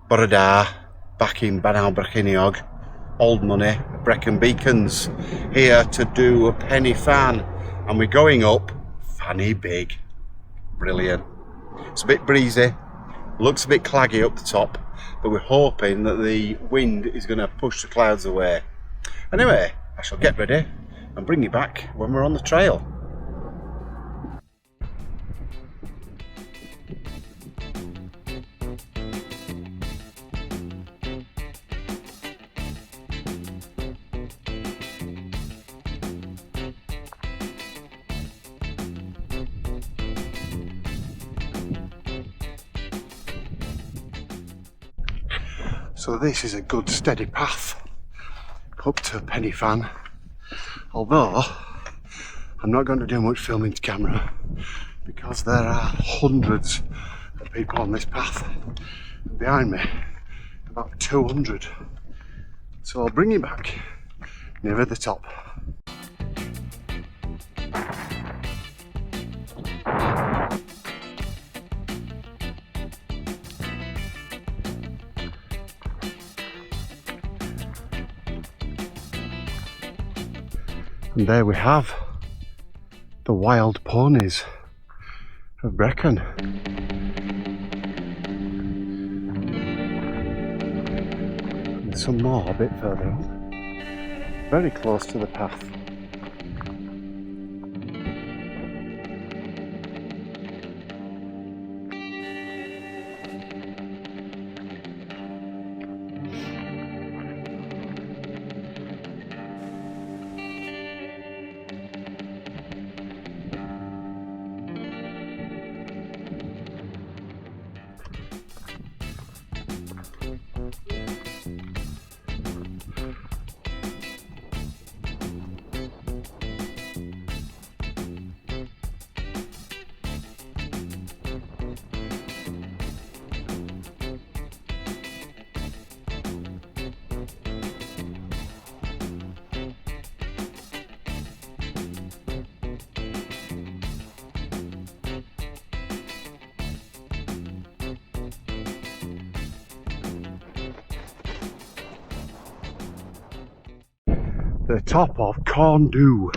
Bore back in Bannau Brycheiniog, old money, Brecon Beacons, here to do a penny fan, and we're going up fanny big. Brilliant. It's a bit breezy, looks a bit claggy up the top, but we're hoping that the wind is going to push the clouds away. Anyway, I shall get ready and bring you back when we're on the trail. So this is a good steady path up to Penny Fan, although I'm not going to do much filming to camera because there are hundreds of people on this path. Behind me, about 200. So I'll bring you back nearer the top. And there we have the wild ponies of Brecon. There's some more a bit further on, very close to the path. The top of Corndu.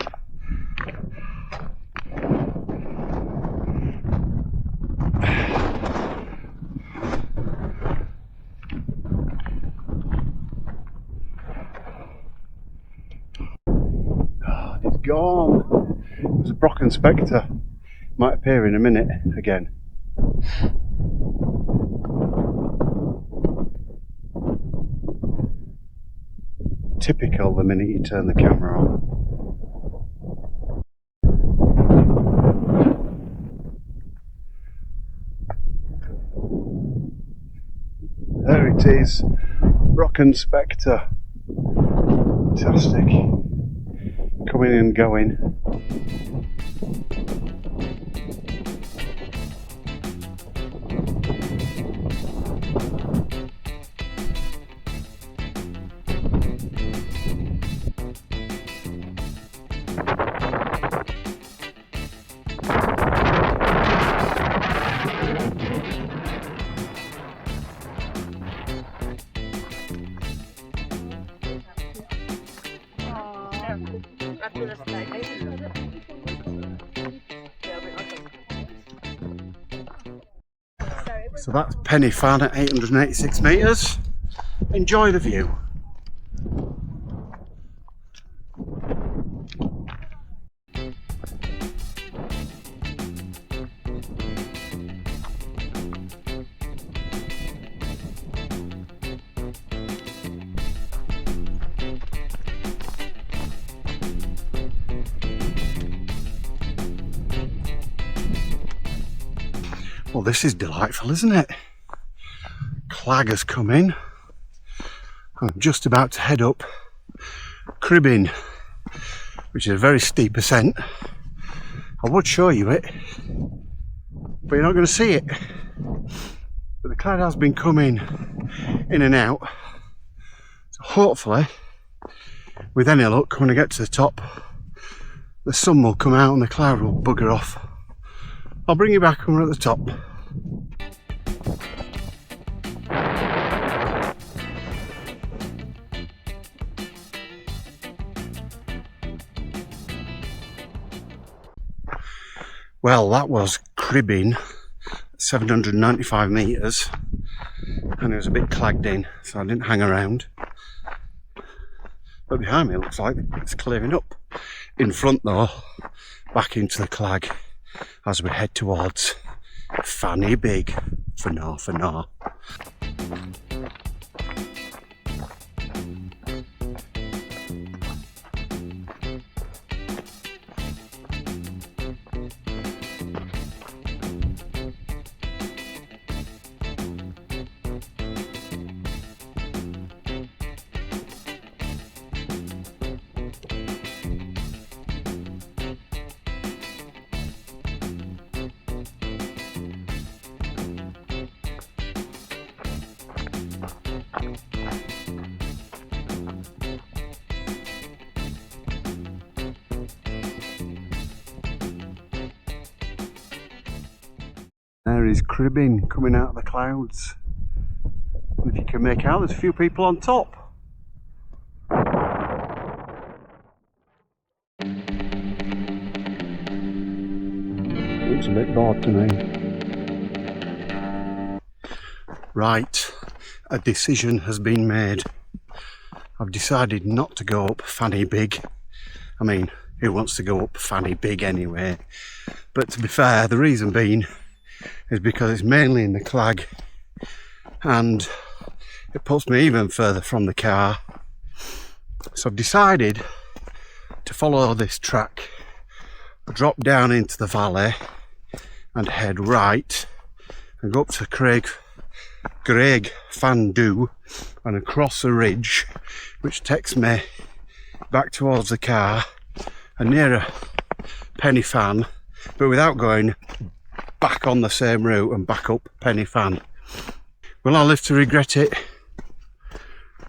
Oh, it's gone. It was a Brocken Spectre. Might appear in a minute again. Typical the minute you turn the camera on. There it is, Brocken Spectre. Fantastic. Coming and going. So that's Penny Fan at 886 metres. Enjoy the view. Well, this is delightful, isn't it? Clag has come in. I'm just about to head up Cribyn, which is a very steep ascent. I would show you it, but you're not going to see it. But the cloud has been coming in and out, so hopefully, with any luck, when I get to the top, the sun will come out and the cloud will bugger off. I'll bring you back when we're at the top. Well, that was Cribyn, 795 metres, and it was a bit clagged in, so I didn't hang around. But behind me it looks like it's clearing up. In front though, back into the clag as we head towards Fanny Big for now. There is Cribyn coming out of the clouds. And if you can make out, there's a few people on top. Looks a bit bored to me. Right, a decision has been made. I've decided not to go up Fanny Big. I mean, who wants to go up Fanny Big anyway? But to be fair, the reason being is because it's mainly in the clag and it puts me even further from the car. So I've decided to follow this track, drop down into the valley and head right and go up to Craig Gwaun Taf and across the ridge, which takes me back towards the car and near a Penny Fan, but without going back on the same route and back up Penny Fan. Will I live to regret it?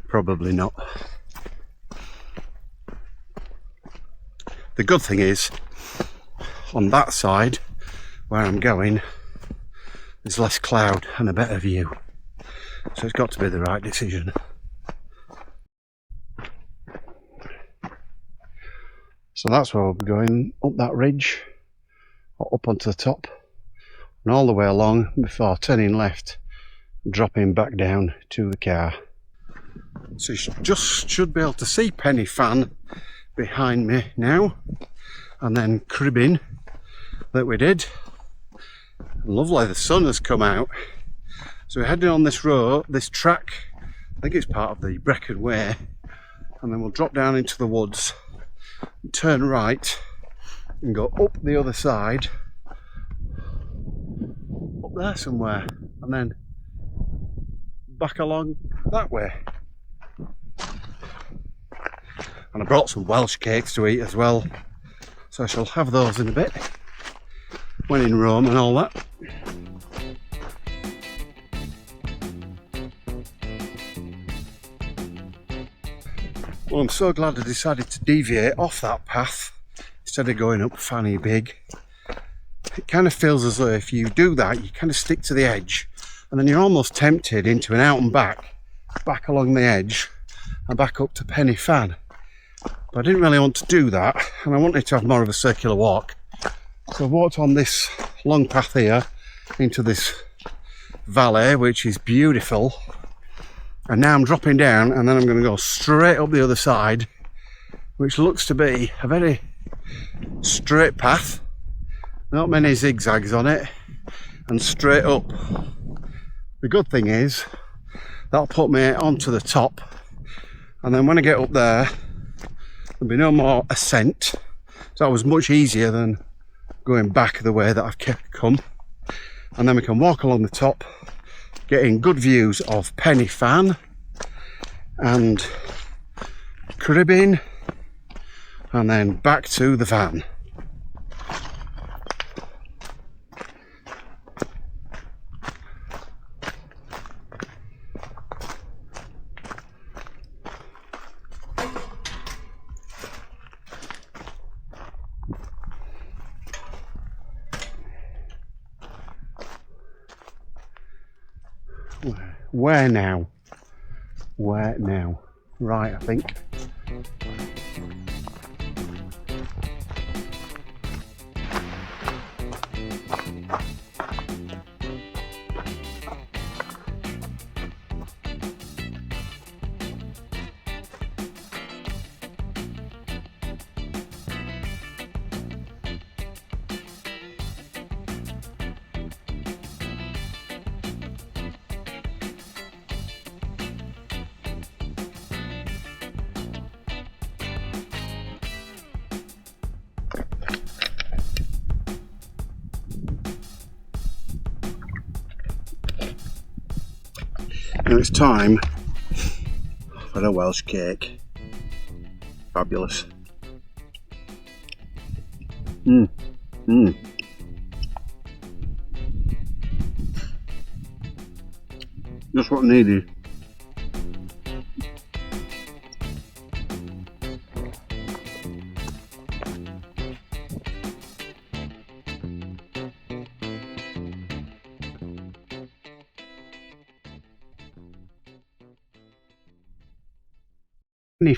Probably not. The good thing is, on that side where I'm going, there's less cloud and a better view. So it's got to be the right decision. So that's where we'll be going, up that ridge, or up onto the top, and all the way along before turning left and dropping back down to the car. So you should be able to see Penny Fan behind me now, and then Cribyn that we did. Lovely, the sun has come out. So we're heading on this road, this track, I think it's part of the Brecon Way, and then we'll drop down into the woods, turn right and go up the other side, up there somewhere, and then back along that way. And I brought some Welsh cakes to eat as well, so I shall have those in a bit when in Rome and all that. Well, I'm so glad I decided to deviate off that path instead of going up Fanny Big. It kind of feels as though if you do that, you kind of stick to the edge, and then you're almost tempted into an out and back along the edge and back up to Penny Fan. But I didn't really want to do that, and I wanted to have more of a circular walk. So I walked on this long path here into this valley, which is beautiful. And now I'm dropping down, and then I'm going to go straight up the other side, which looks to be a very straight path. Not many zigzags on it, and straight up. The good thing is, that'll put me onto the top, and then when I get up there, there'll be no more ascent. So that was much easier than going back the way that I've come. And then we can walk along the top, getting good views of Penny Fan and Cribyn, and then back to the van. Where now? Where now? Right, I think. Now it's time for a Welsh cake. Fabulous. Just what I needed.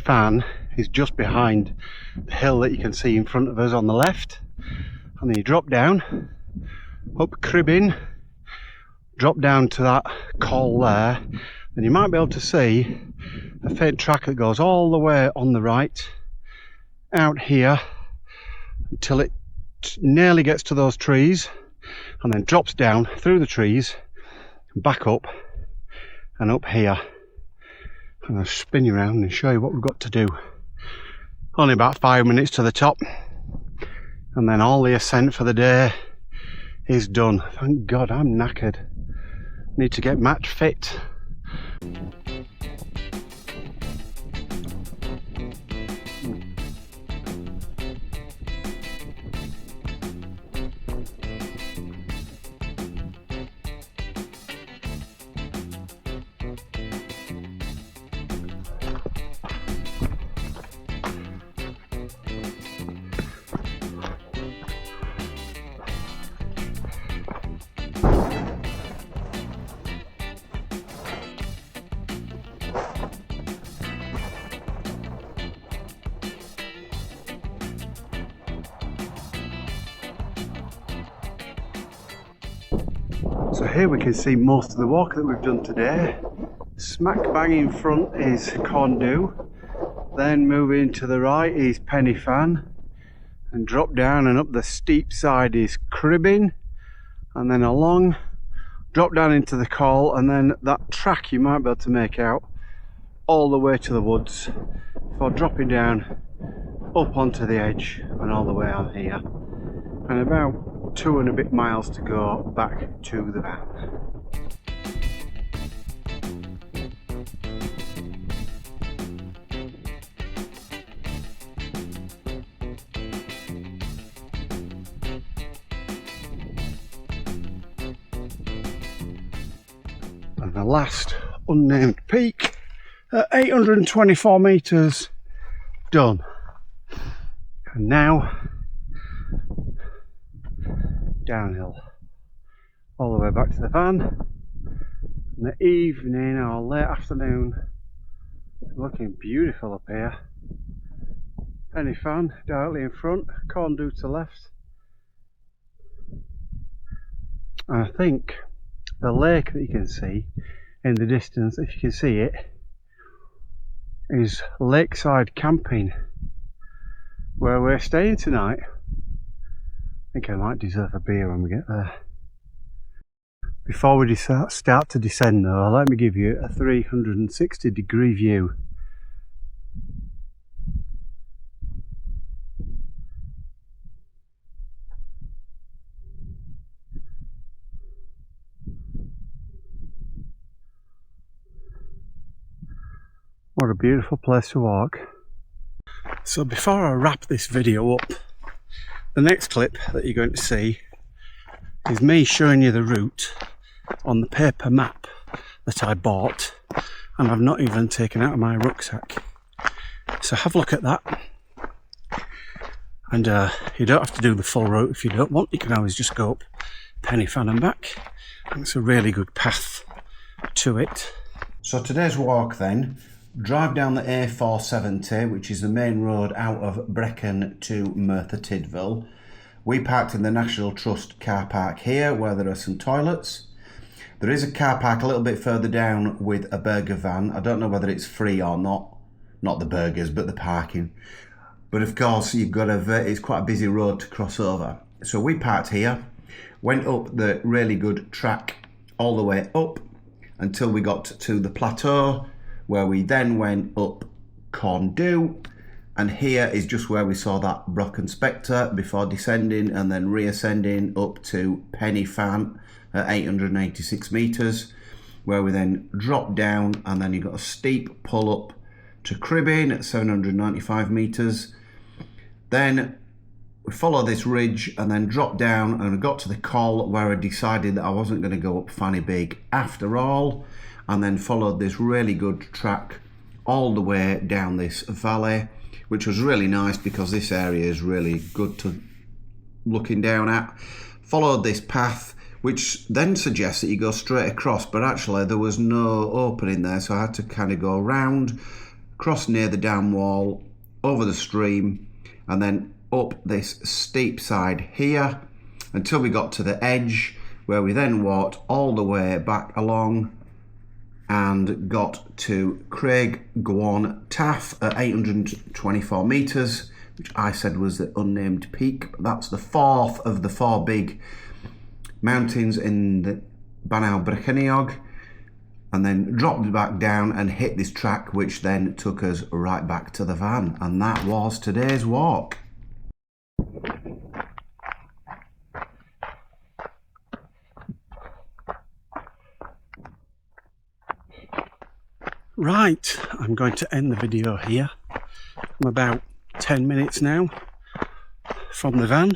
Fan is just behind the hill that you can see in front of us on the left, and then you drop down up Cribyn, drop down to that col there, and you might be able to see a faint track that goes all the way on the right out here until it nearly gets to those trees, and then drops down through the trees and back up and up here. And I'll spin you around and show you what we've got to do. Only about 5 minutes to the top, and then all the ascent for the day is done. Thank God, I'm knackered. Need to get match fit. So here we can see most of the walk that we've done today. Smack bang in front is Corndu, then moving to the right is Pennyfan, and drop down and up the steep side is Cribyn, and then along, drop down into the col, and then that track you might be able to make out all the way to the woods before dropping down up onto the edge and all the way on here, and about 2 and a bit miles to go back to the van. And the last unnamed peak at 824 metres done. And now downhill all the way back to the van. In the evening or late afternoon, looking beautiful up here. Pennyfan directly in front, Corndu to the left, and I think the lake that you can see in the distance, if you can see it, is lakeside camping where we're staying tonight. I think I might deserve a beer when we get there. Before we start to descend though, let me give you a 360-degree view. What a beautiful place to walk. So before I wrap this video up, the next clip that you're going to see is me showing you the route on the paper map that I bought, and I've not even taken out of my rucksack. So have a look at that. And you don't have to do the full route if you don't want. You can always just go up Pennyfan and back. And it's a really good path to it. So today's walk then, drive down the A470, which is the main road out of Brecon to Merthyr Tydfil. We parked in the National Trust car park here, where there are some toilets. There is a car park a little bit further down with a burger van. I don't know whether it's free or not. Not the burgers, but the parking. But of course, you've got it's quite a busy road to cross over. So we parked here, went up the really good track all the way up until we got to the plateau, where we then went up Corndu, and here is just where we saw that Brocken Spectre before descending and then reascending up to Pennyfan at 886 metres. where we then drop down, and then you've got a steep pull up to Cribyn at 795 metres. Then we follow this ridge and then drop down, and I got to the col where I decided that I wasn't going to go up Fanny Big after all, and then followed this really good track all the way down this valley, which was really nice because this area is really good to looking down at. Followed this path, which then suggests that you go straight across, but actually there was no opening there, so I had to kind of go around, cross near the dam wall, over the stream, and then up this steep side here until we got to the edge, where we then walked all the way back along and got to Craig Gwaun Taf at 824 metres, which I said was the unnamed peak, but that's the fourth of the four big mountains in the Bannau Brycheiniog, and then dropped back down and hit this track, which then took us right back to the van, and that was today's walk. Right, I'm going to end the video here. I'm about 10 minutes now from the van,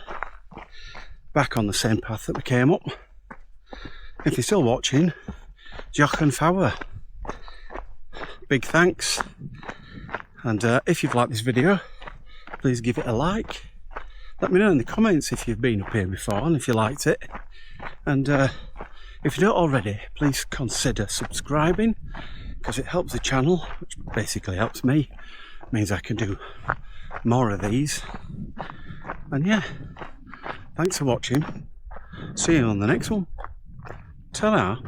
back on the same path that we came up. If you're still watching, Brocken Spectre, big thanks. And if you've liked this video, please give it a like. Let me know in the comments if you've been up here before and if you liked it. And if you don't already, please consider subscribing, because it helps the channel, which basically helps me. It means I can do more of these. And yeah, thanks for watching. See you on the next one. Ta-ra.